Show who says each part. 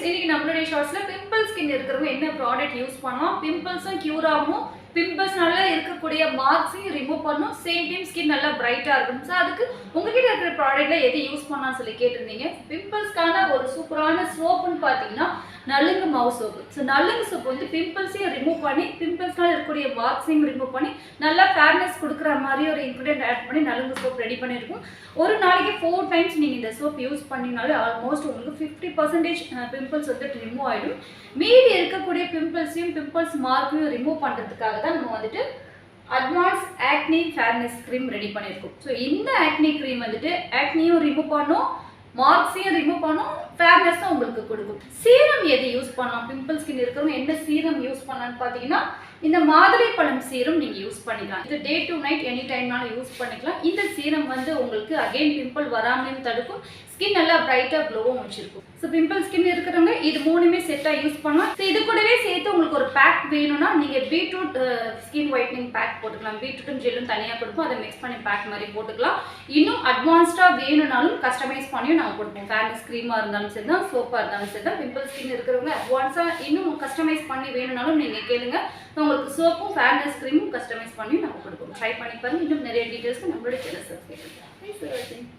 Speaker 1: இன்னைக்கு நம்மளுடைய ஷார்ட்ஸ்ல pimple skin இருக்கிறவங்க என்ன ப்ராடக்ட் யூஸ் பண்ணலாம், பிம்பிள்ஸும் கியூர் ஆகும், பிம்பிள்ஸ்னால இருக்கக்கூடிய மார்க்ஸையும் ரிமூவ் பண்ணும், சேம் டைம் ஸ்கின் நல்லா பிரைட்டா இருக்கும். ஸோ அதுக்கு உங்ககிட்ட இருக்கிற ப்ராடக்ட்ல எது யூஸ் பண்ணலாம்னு சொல்லி கேட்டிருந்தீங்க. பிம்பிள்ஸ்க்கான ஒரு சூப்பரான சோப்புன்னு பார்த்தீங்கன்னா நலுங்கு மாவு சோப்பு. ஸோ நலுங்கு சோப்பு வந்து பிம்பிள்ஸையும் ரிமூவ் பண்ணி பிம்பிள்ஸ்னால இருக்கக்கூடிய மார்க்ஸையும் ரிமூவ் பண்ணி நல்லா ஃபேர்னஸ் கொடுக்குற மாதிரி ஒரு இன்க்ரீடியன்ட் ஆட் பண்ணி நலுங்கு சோப் ரெடி பண்ணியிருக்கும். ஒரு நாளைக்கு 4 டைம்ஸ் நீங்கள் இந்த சோப் யூஸ் பண்ணினாலே ஆல்மோஸ்ட் உங்களுக்கு 50% பிம்பிள்ஸ் வந்து ரிமூவ் ஆகிடும். மீதி இருக்கக்கூடிய பிம்பிள்ஸையும் பிம்பிள்ஸ் மார்க்கையும் ரிமூவ் பண்ணுறதுக்காக தான் நம்ம வந்துட்டு அட்வான்ஸ் ஆக்னி ஃபேர்னஸ் க்ரீம் ரெடி பண்ணியிருக்கோம். ஸோ இந்த ஆக்னி க்ரீம் வந்துட்டு ஆக்னியும் ரிமூவ் பண்ணும், மார்க்ஸையும் ரிமூவ் பண்ணும், ஃபேர்னஸும் உங்களுக்கு கொடுக்கும். சீரம் எது யூஸ் பண்ணலாம், பிம்பிள் ஸ்கின் இருக்கிறவங்க என்ன சீரம் யூஸ் பண்ணலான்னு பார்த்தீங்கன்னா இந்த மாதுளை பழம் சீரம் நீங்கள் யூஸ் பண்ணிக்கலாம். இது டே டு நைட் எனி டைம்னாலும் யூஸ் பண்ணிக்கலாம். இந்த சீரம் வந்து உங்களுக்கு அகைன் பிம்பிள் வராமலையும் தடுக்கும், ஸ்கின் நல்லா பிரைட்டாக க்ளோவும் வச்சிருக்கும். ஸோ பிம்பிள் ஸ்கின் இருக்கிறவங்க இது மூணுமே செட்டாக யூஸ் பண்ணலாம். ஸோ இது கூடவே சேர்த்து உங்களுக்கு ஒரு பேக் வேணும்னா நீங்கள் பீட்ரூட் ஸ்கின் ஒயிட்னிங் பேக் போட்டுக்கலாம். பீட்ரூட்டும் ஜெல்லும் தனியாக கொடுப்போம், அதை மிக்ஸ் பண்ணி பேக் மாதிரி போட்டுக்கலாம். இன்னும் அட்வான்ஸ்டாக வேணும்னாலும் கஸ்டமைஸ் பண்ணியும் நாங்கள் கொடுப்போம். ஃபேர்னஸ் க்ரீமாக இருந்தாலும் சரி தான், சோப்பாக இருந்தாலும் சரி தான். பிம்பிள் ஸ்கின் இருக்கிறவங்க அட்வான்ஸாக இன்னும் கஸ்டமைஸ் பண்ணி வேணும்னாலும் நீங்கள் கேளுங்க. உங்களுக்கு சோப்பும் ஃபேர்னஸ் க்ரீமும் கஸ்டமைஸ் பண்ணி நாங்கள் கொடுப்போம். ட்ரை பண்ணி பாருங்கள். இன்னும் நிறைய டீட்டெயில்ஸ்க்கு நம்மளோட சேனல் சப்ஸ்கிரைப் பண்ணுங்கள்.